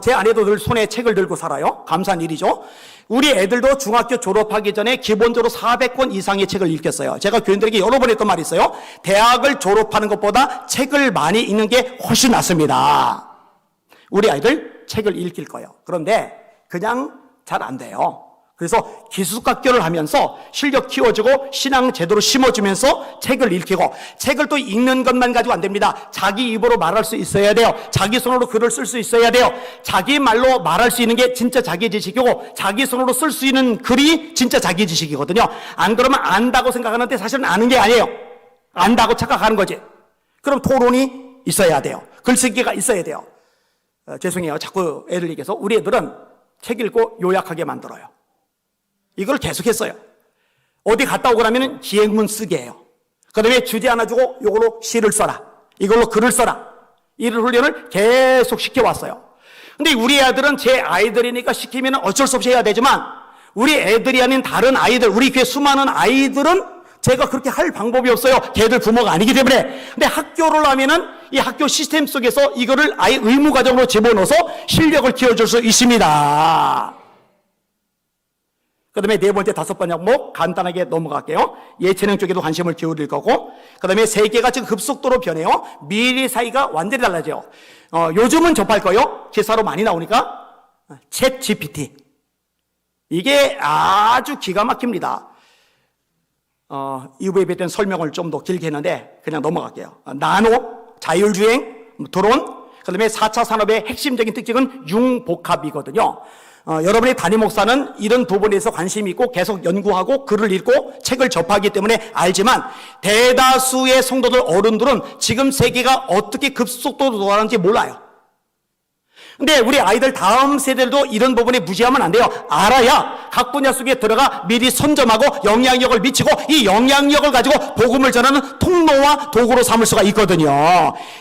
제 아내도 늘 손에 책을 들고 살아요. 감사한 일이죠. 우리 애들도 중학교 졸업하기 전에 기본적으로 400권 이상의 책을 읽겠어요. 제가 교인들에게 여러 번 했던 말이 있어요. 대학을 졸업하는 것보다 책을 많이 읽는 게 훨씬 낫습니다. 우리 아이들 책을 읽을 거예요. 그런데 그냥 잘 안 돼요. 그래서 기숙학교를 하면서 실력 키워주고 신앙 제대로 심어주면서 책을 읽히고, 책을 또 읽는 것만 가지고 안 됩니다. 자기 입으로 말할 수 있어야 돼요. 자기 손으로 글을 쓸 수 있어야 돼요. 자기 말로 말할 수 있는 게 진짜 자기 지식이고, 자기 손으로 쓸 수 있는 글이 진짜 자기 지식이거든요. 안 그러면 안다고 생각하는데 사실은 아는 게 아니에요. 안다고 착각하는 거지. 그럼 토론이 있어야 돼요. 글쓰기가 있어야 돼요. 죄송해요. 자꾸 애들 얘기해서. 우리 애들은 책 읽고 요약하게 만들어요. 이걸 계속했어요. 어디 갔다 오고 나면 기행문 쓰게 해요. 그 다음에 주제 하나 주고 이걸로 시를 써라. 이걸로 글을 써라. 이런 훈련을 계속 시켜왔어요. 근데 우리 아들은 제 아이들이니까 시키면 어쩔 수 없이 해야 되지만, 우리 애들이 아닌 다른 아이들, 우리 교회 수많은 아이들은 제가 그렇게 할 방법이 없어요. 걔들 부모가 아니기 때문에. 근데 학교를 하면은 이 학교 시스템 속에서 이거를 아예 의무 과정으로 집어넣어서 실력을 키워줄 수 있습니다. 그 다음에 네 번째, 다섯 번째 항목 간단하게 넘어갈게요. 예체능 쪽에도 관심을 기울일 거고, 그 다음에 세계가 지금 급속도로 변해요. 미래 사이가 완전히 달라져요. 요즘은 접할 거요. 기사로 많이 나오니까 챗 GPT. 이게 아주 기가 막힙니다. 이후에 뵙던 설명을 좀 더 길게 했는데 그냥 넘어갈게요. 나노, 자율주행, 드론, 그 다음에 4차 산업의 핵심적인 특징은 융복합이거든요. 여러분의 담임 목사는 이런 부분에서 관심이 있고 계속 연구하고 글을 읽고 책을 접하기 때문에 알지만, 대다수의 성도들, 어른들은 지금 세계가 어떻게 급속도로 돌아가는지 몰라요. 근데 우리 아이들 다음 세대들도 이런 부분에 무시하면 안 돼요. 알아야 각 분야 속에 들어가 미리 선점하고 영향력을 미치고, 이 영향력을 가지고 복음을 전하는 통로와 도구로 삼을 수가 있거든요.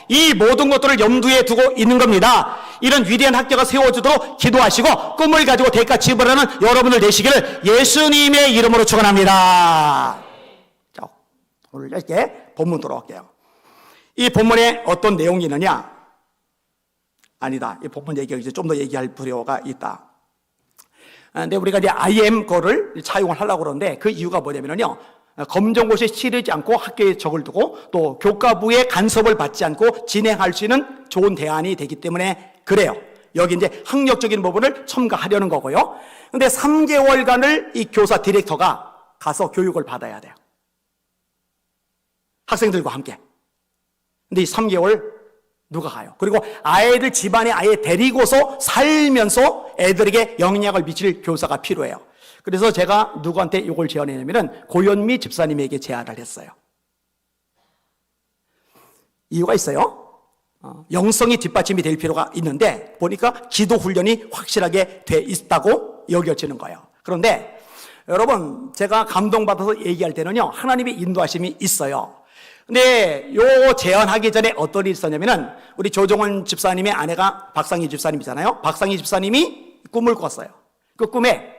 이 모든 것들을 염두에 두고 있는 겁니다. 이런 위대한 학교가 세워지도록 기도하시고 꿈을 가지고 대가 지불하는 여러분들 되시기를 예수님의 이름으로 축원합니다. 자, 오늘 이렇게 본문 들어갈게요. 이 본문에 어떤 내용이 있느냐? 아니다. 이 본문 얘기가 이제 좀 더 얘기할 필요가 있다. 근데 우리가 이제 IM 거를 차용을 하려고 그러는데, 그 이유가 뭐냐면요. 검정고시에 치르지 않고 학교에 적을 두고 또 교과부의 간섭을 받지 않고 진행할 수 있는 좋은 대안이 되기 때문에 그래요. 여기 이제 학력적인 부분을 첨가하려는 거고요. 근데 3개월간을 이 교사 디렉터가 가서 교육을 받아야 돼요. 학생들과 함께. 근데 이 3개월 누가 가요? 그리고 아이들 집안에 아예 데리고서 살면서 애들에게 영향을 미칠 교사가 필요해요. 그래서 제가 누구한테 이걸 제안했냐면은 고현미 집사님에게 제안을 했어요. 이유가 있어요. 영성이 뒷받침이 될 필요가 있는데, 보니까 기도 훈련이 확실하게 돼 있다고 여겨지는 거예요. 그런데 여러분, 제가 감동받아서 얘기할 때는요, 하나님의 인도하심이 있어요. 근데 요 제안하기 전에 어떤 일이 있었냐면은, 우리 조정원 집사님의 아내가 박상희 집사님이잖아요. 박상희 집사님이 꿈을 꿨어요. 그 꿈에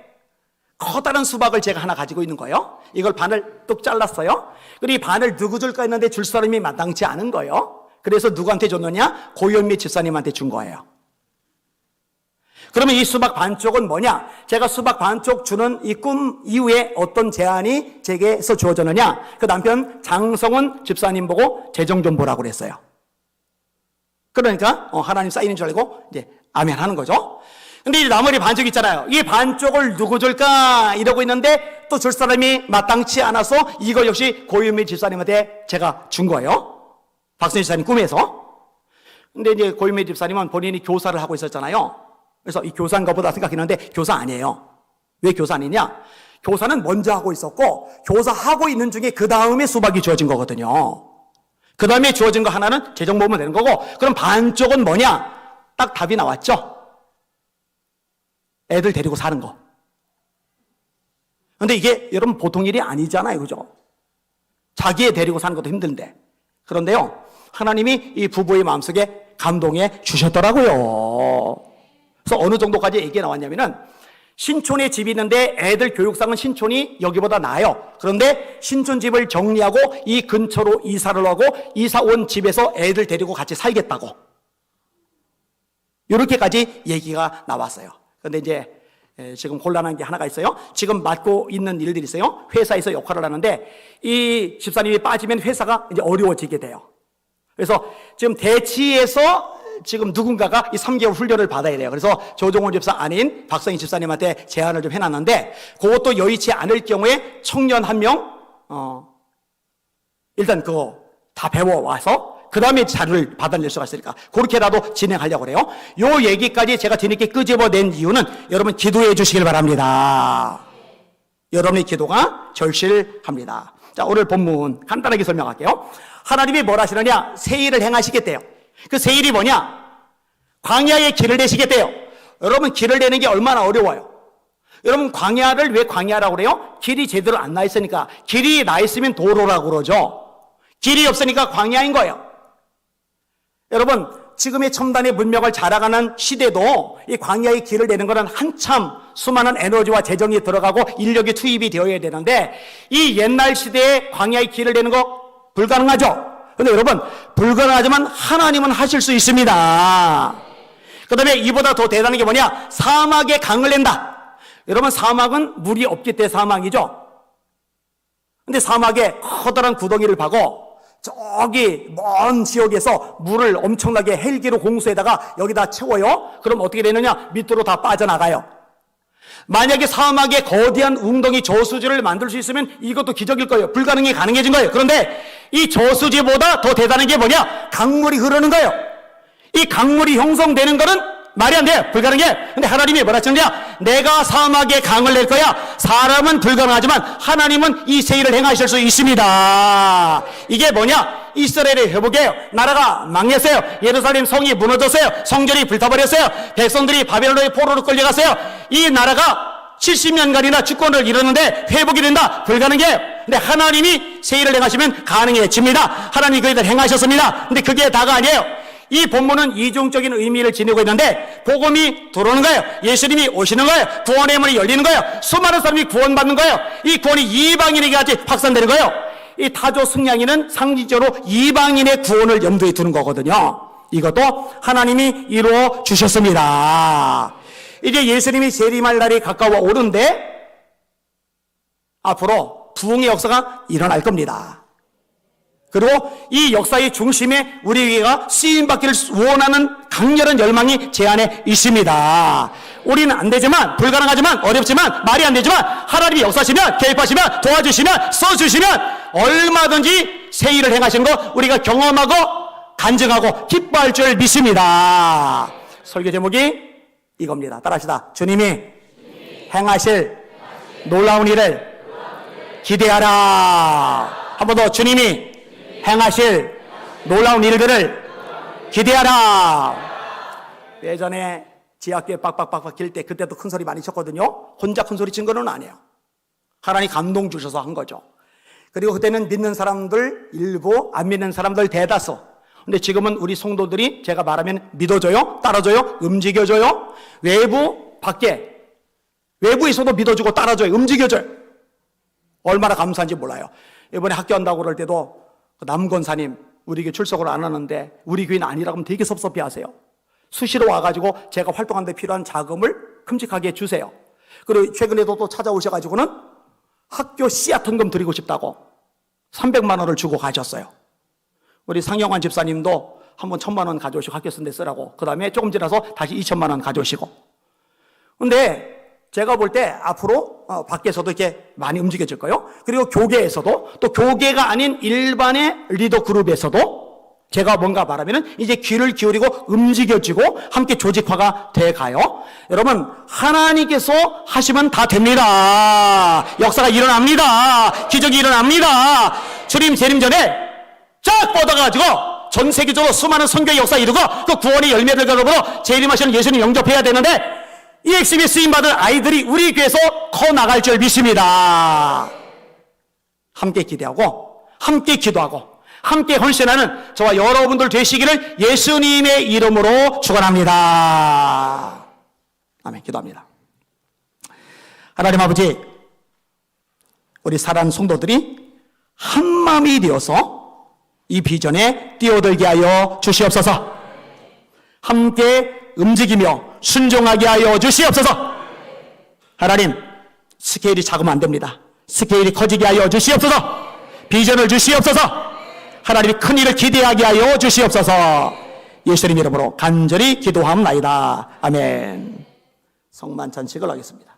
커다란 수박을 제가 하나 가지고 있는 거예요. 이걸 반을 뚝 잘랐어요. 그리고 이 반을 누구 줄까 했는데 줄 사람이 마땅치 않은 거예요. 그래서 누구한테 줬느냐? 고현미 집사님한테 준 거예요. 그러면 이 수박 반쪽은 뭐냐? 제가 수박 반쪽 주는 이 꿈 이후에 어떤 제안이 제게서 주어졌느냐? 그 남편 장성훈 집사님 보고 재정 좀 보라고 그랬어요. 그러니까 하나님 사인인 줄 알고 이제 아멘 하는 거죠. 근데 이 나머지 반쪽 있잖아요. 이 반쪽을 누구 줄까 이러고 있는데 또 줄 사람이 마땅치 않아서 이거 역시 고유미 집사님한테 제가 준 거예요. 박선희 집사님 꿈에서. 근데 이제 고유미 집사님은 본인이 교사를 하고 있었잖아요. 그래서 이 교사인가 보다 생각했는데 교사 아니에요. 왜 교사 아니냐? 교사는 먼저 하고 있었고, 교사하고 있는 중에 그 다음에 수박이 주어진 거거든요. 그 다음에 주어진 거 하나는 재정 보면 되는 거고, 그럼 반쪽은 뭐냐? 딱 답이 나왔죠? 애들 데리고 사는 거. 근데 이게 여러분 보통 일이 아니잖아요. 그죠? 자기 애 데리고 사는 것도 힘든데. 그런데요, 하나님이 이 부부의 마음속에 감동해 주셨더라고요. 그래서 어느 정도까지 얘기가 나왔냐면은, 신촌에 집이 있는데 애들 교육상은 신촌이 여기보다 나아요. 그런데 신촌 집을 정리하고 이 근처로 이사를 하고 이사 온 집에서 애들 데리고 같이 살겠다고. 이렇게까지 얘기가 나왔어요. 그런데 이제 지금 곤란한 게 하나가 있어요. 지금 맡고 있는 일들이 있어요. 회사에서 역할을 하는데 이 집사님이 빠지면 회사가 이제 어려워지게 돼요. 그래서 지금 대치에서 지금 누군가가 이 3개월 훈련을 받아야 돼요. 그래서 조종원 집사 아닌 박성희 집사님한테 제안을 좀 해놨는데, 그것도 여의치 않을 경우에 청년 한 명, 일단 그거 다 배워와서 그 다음에 자료를 받아낼 수가 있으니까 그렇게라도 진행하려고 그래요. 요 얘기까지 제가 뒤늦게 끄집어낸 이유는 여러분 기도해 주시길 바랍니다. 여러분의 기도가 절실합니다. 자, 오늘 본문 간단하게 설명할게요. 하나님이 뭘 하시느냐? 새 일을 행하시겠대요. 그 새 일이 뭐냐? 광야에 길을 내시겠대요. 여러분, 길을 내는 게 얼마나 어려워요. 여러분, 광야를 왜 광야라고 그래요? 길이 제대로 안 나 있으니까. 길이 나 있으면 도로라고 그러죠. 길이 없으니까 광야인 거예요. 여러분, 지금의 첨단의 문명을 자랑하는 시대도 이 광야의 길을 내는 것은 한참 수많은 에너지와 재정이 들어가고 인력이 투입이 되어야 되는데, 이 옛날 시대에 광야의 길을 내는 거 불가능하죠. 근데 여러분, 불가능하지만 하나님은 하실 수 있습니다. 그 다음에 이보다 더 대단한 게 뭐냐? 사막에 강을 낸다. 여러분, 사막은 물이 없기 때문에 사막이죠. 근데 사막에 커다란 구덩이를 파고 저기 먼 지역에서 물을 엄청나게 헬기로 공수에다가 여기다 채워요. 그럼 어떻게 되느냐? 밑으로 다 빠져나가요. 만약에 사막에 거대한 웅덩이 저수지를 만들 수 있으면 이것도 기적일 거예요. 불가능이 가능해진 거예요. 그런데 이 저수지보다 더 대단한 게 뭐냐? 강물이 흐르는 거예요. 이 강물이 형성되는 거는 말이 안 돼요. 불가능해. 근데 하나님이 뭐라 하시느냐? 내가 사막에 강을 낼 거야. 사람은 불가능하지만 하나님은 이 새 일을 행하실 수 있습니다. 이게 뭐냐? 이스라엘의 회복이에요. 나라가 망했어요. 예루살렘 성이 무너졌어요. 성전이 불타버렸어요. 백성들이 바벨론의 포로로 끌려갔어요. 이 나라가 70년간이나 주권을 잃었는데 회복이 된다. 불가능해요. 근데 하나님이 새 일을 행하시면 가능해집니다. 하나님이 그 일을 행하셨습니다. 근데 그게 다가 아니에요. 이 본문은 이중적인 의미를 지니고 있는데, 복음이 들어오는 거예요. 예수님이 오시는 거예요. 구원의 문이 열리는 거예요. 수많은 사람이 구원받는 거예요. 이 구원이 이방인에게까지 확산되는 거예요. 이 타조 승냥이는 상징적으로 이방인의 구원을 염두에 두는 거거든요. 이것도 하나님이 이루어 주셨습니다. 이제 예수님이 재림할 날이 가까워 오는데 앞으로 부흥의 역사가 일어날 겁니다. 그리고 이 역사의 중심에 우리가 쓰임받기를 원하는 강렬한 열망이 제 안에 있습니다. 우리는 안 되지만, 불가능하지만, 어렵지만, 말이 안 되지만 하나님이 역사하시면, 개입하시면, 도와주시면, 써주시면 얼마든지 새 일을 행하시는 거 우리가 경험하고 간증하고 기뻐할 줄 믿습니다. 설교 제목이 이겁니다. 따라합시다. 주님이 행하실 놀라운 일을 기대하라. 한 번 더. 주님이 행하실 놀라운 일들을 기대하라. 예전에 지하교회 빡빡빡빡 길 때 그때도 큰 소리 많이 쳤거든요. 혼자 큰 소리 친 거는 아니에요. 하나님 감동 주셔서 한 거죠. 그리고 그때는 믿는 사람들 일부, 안 믿는 사람들 대다수. 근데 지금은 우리 성도들이 제가 말하면 믿어줘요, 따라줘요, 움직여줘요. 외부, 밖에, 외부에서도 믿어주고 따라줘요, 움직여줘요. 얼마나 감사한지 몰라요. 이번에 학교 한다고 그럴 때도 남 권사님 우리 교회 출석을 안 하는데 우리 교회는 아니라고 하면 되게 섭섭해 하세요. 수시로 와가지고 제가 활동하는 데 필요한 자금을 큼직하게 주세요. 그리고 최근에도 또 찾아오셔가지고는 학교 씨앗 헌금 드리고 싶다고 300만 원을 주고 가셨어요. 우리 상영환 집사님도 한번 1000만 원 가져오시고 학교 쓴 데 쓰라고, 그 다음에 조금 지나서 다시 2000만 원 가져오시고. 근데 제가 볼 때 앞으로 밖에서도 이렇게 많이 움직여질 거예요. 그리고 교계에서도, 또 교계가 아닌 일반의 리더 그룹에서도 제가 뭔가 말하면은 이제 귀를 기울이고 움직여지고 함께 조직화가 돼 가요. 여러분, 하나님께서 하시면 다 됩니다. 역사가 일어납니다. 기적이 일어납니다. 주님 재림 전에 쫙 뻗어가지고 전 세계적으로 수많은 선교의 역사 이루고 그 구원의 열매들 더불어 재림하시는 예수님 영접해야 되는데, EXB에 쓰임받은 아이들이 우리 교회에서 커나갈 줄 믿습니다. 함께 기대하고 함께 기도하고 함께 헌신하는 저와 여러분들 되시기를 예수님의 이름으로 축원합니다. 아멘. 기도합니다. 하나님 아버지, 우리 사랑하는 성도들이 한마음이 되어서 이 비전에 뛰어들게 하여 주시옵소서. 함께 움직이며 순종하게 하여 주시옵소서. 하나님, 스케일이 작으면 안 됩니다. 스케일이 커지게 하여 주시옵소서. 비전을 주시옵소서. 하나님이 큰 일을 기대하게 하여 주시옵소서. 예수님 이름으로 간절히 기도하옵나이다. 아멘. 성만 잔식을 하겠습니다.